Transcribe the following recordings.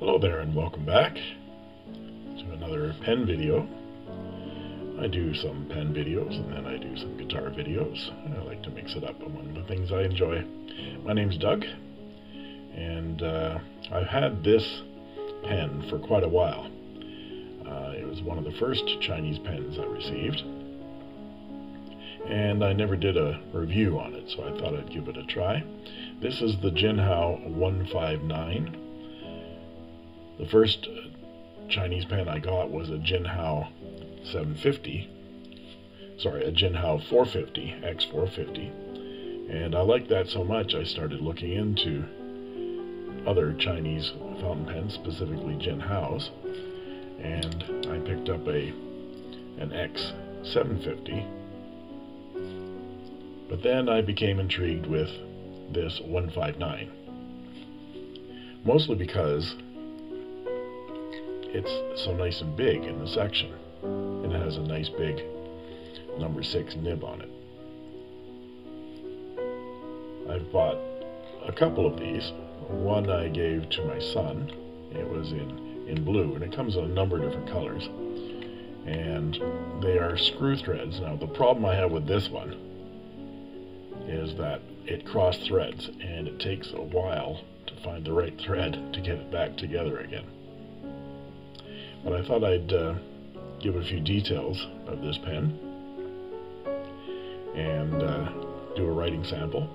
Hello there and welcome back to another pen video. I do some pen videos and then I do some guitar videos. I like to mix it up among the things I enjoy. My name's Doug, and I've had this pen for quite a while. It was one of the first Chinese pens I received, and I never did a review on it, so I thought I'd give it a try. This is the Jinhao159. The first Chinese pen I got was a Jinhao450, X450, and I liked that so much I started looking into other Chinese fountain pens, specifically Jinhao's, and I picked up an X750. But then I became intrigued with this 159, mostly because it's so nice and big in the section, and it has a nice big number 6 nib on it. I've bought a couple of these. One I gave to my son. It was in blue, and it comes in a number of different colors, and they are screw threads. Now the problem I have with this one is that it cross threads, and it takes a while to find the right thread to get it back together again. But I thought I'd give a few details of this pen and do a writing sample.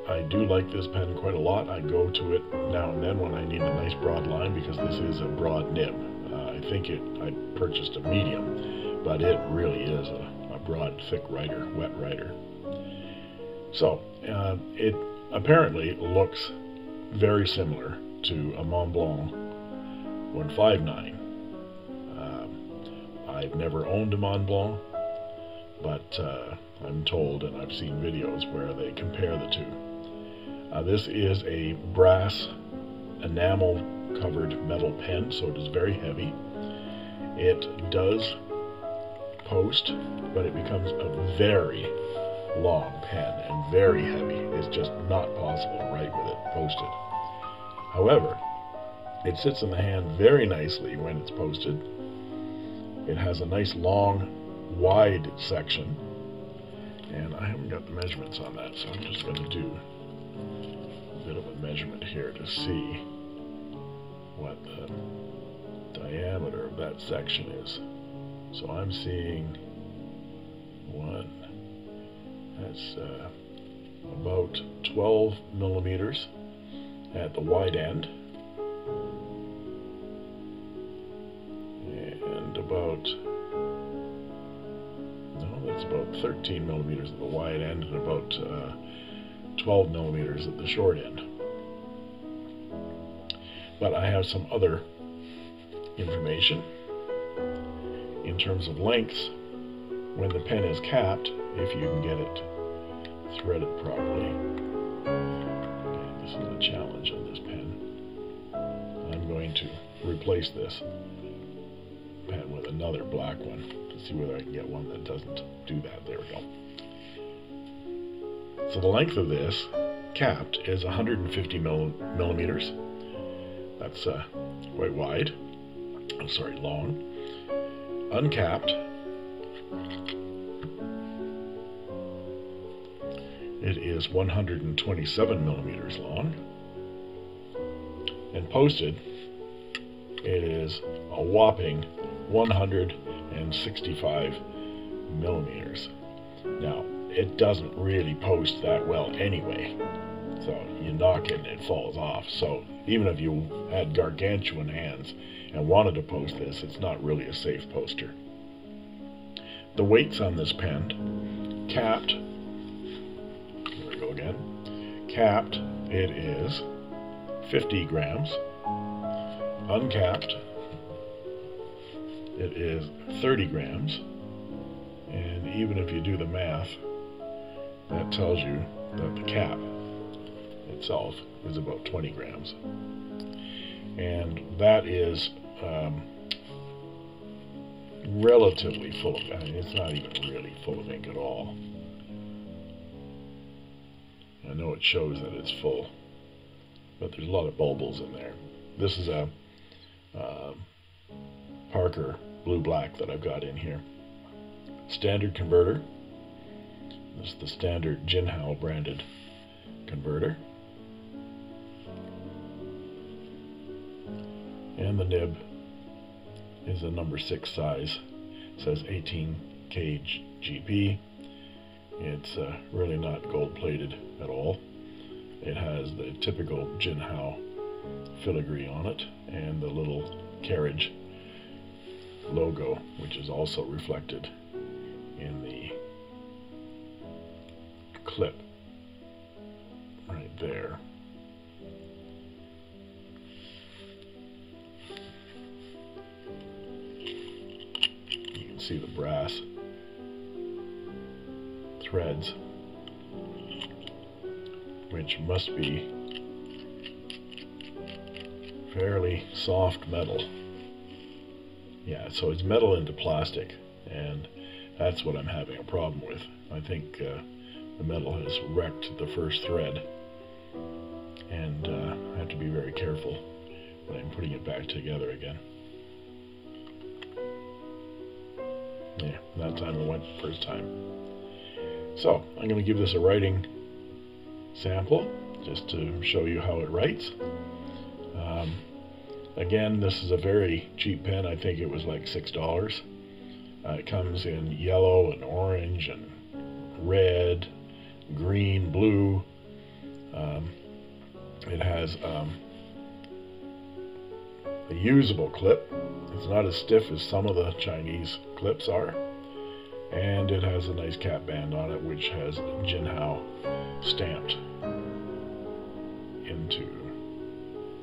I do like this pen quite a lot. I go to it now and then when I need a nice broad line, because this is a broad nib. I think I purchased a medium, but it really is a broad, thick writer, wet writer. So it apparently looks very similar to a MontBlanc 159. I've never owned a MontBlanc, but I'm told, and I've seen videos where they compare the two. This is a brass enamel covered metal pen, so it is very heavy. It does post, but it becomes a very long pen and very heavy. It's just not possible to write with it posted. However, it sits in the hand very nicely when it's posted. It has a nice long, wide section, and I haven't got the measurements on that, so I'm just going to do a bit of a measurement here to see what the diameter of that section is. So I'm seeing one that's about 12 millimeters at the wide end, and about 13 millimeters at the wide end, and about 12 millimeters at the short end. But I have some other information in terms of lengths. When the pen is capped, if you can get it threaded properly. Okay, this is the challenge of this pen. I'm going to replace this pen with another black one to see whether I can get one that doesn't do that. There we go. So the length of this capped is 150 millimeters. That's quite wide. I'm sorry, long. Uncapped, it is 127 millimeters long, and posted, it is a whopping 165 millimeters. Now, it doesn't really post that well anyway, so you knock it and it falls off. So even if you had gargantuan hands and wanted to post this, it's not really a safe poster. The weights on this pen: capped, here we go again, capped, it is 50 grams, uncapped, it is 30 grams, and even if you do the math, that tells you that the cap itself is about 20 grams. And that is relatively full of, I mean, it's not even really full of ink at all. I know it shows that it's full. but there's a lot of bulbils in there. This is a Parker blue-black that I've got in here. Standard converter. This is the standard Jinhao branded converter. And the nib is a number 6 size. It says 18 kgp. It's really not gold plated at all. It has the typical Jinhao filigree on it and the little carriage logo, which is also reflected in the clip right there. You can see the brass threads, which must be fairly soft metal. Yeah, so it's metal into plastic, and that's what I'm having a problem with. I think the metal has wrecked the first thread, and I have to be very careful when I'm putting it back together again. Yeah, that time it went the first time. So I'm going to give this a writing sample just to show you how it writes. Again, this is a very cheap pen. I think it was like $6. It comes in yellow and orange and red, green, blue. It has a usable clip. It's not as stiff as some of the Chinese clips are. And it has a nice cap band on it, which has Jinhao stamped into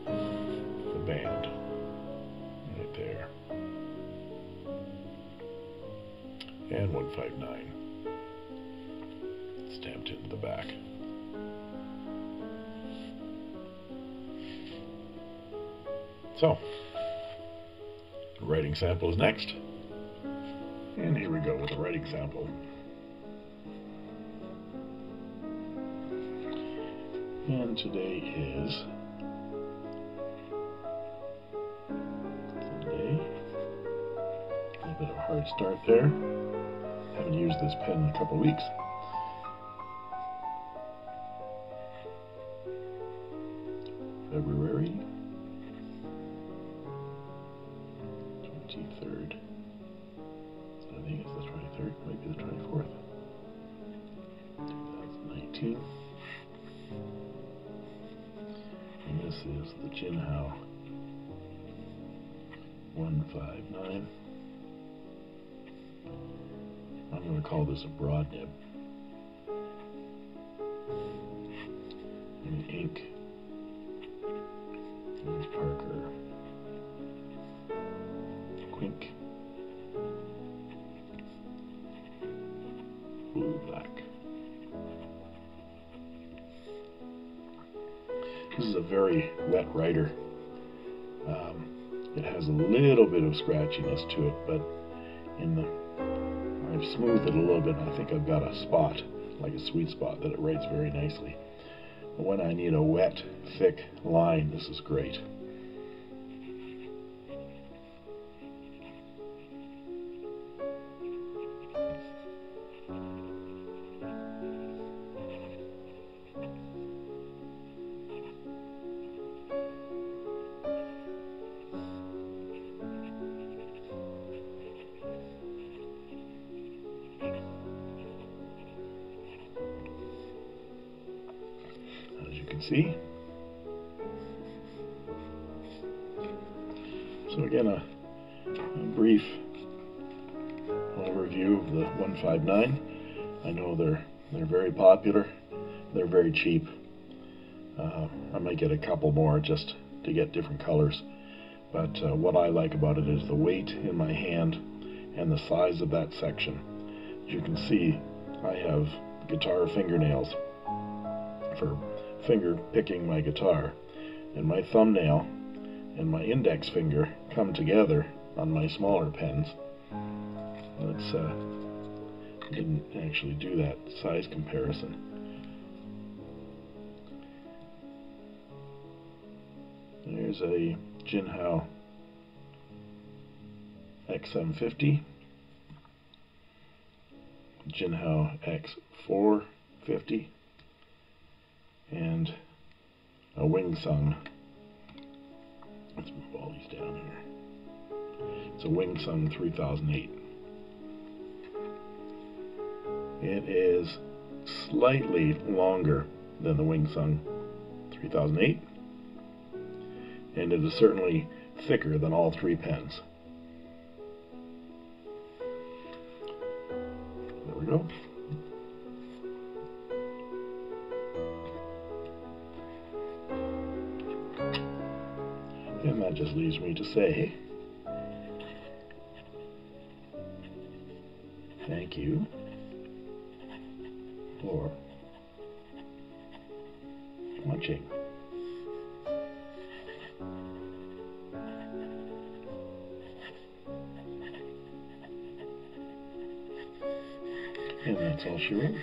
the band right there. And 159 stamped into the back. So, the writing sample is next. And here we go with the writing sample. And today is Sunday. A little bit of a hard start there. Haven't used this pen in a couple of weeks. February 23rd. I think it's the 23rd, maybe the 24th. 2019. And this is the Jinhao 159. I'm going to call this a broad nib. And the ink is Parker Quink Blue Black. This is a very wet writer. It has a little bit of scratchiness to it, but I've smoothed it a little bit, and I think I've got a spot, like a sweet spot, that it writes very nicely. But when I need a wet, thick line, this is great. See? So again, a brief overview of the 159. I know they're very popular. They're very cheap. I might get a couple more just to get different colors. But what I like about it is the weight in my hand and the size of that section. As you can see, I have guitar fingernails for finger picking my guitar, and my thumbnail and my index finger come together on my smaller pens. Let's didn't actually do that size comparison. There's a Jinhao X750, Jinhao X450, and a Wingsung. Let's move all these down here. It's a Wingsung 3008. It is slightly longer than the Wingsung 3008, and it is certainly thicker than all three pens. There we go. And that just leaves me to say thank you for watching. And that's all she wrote.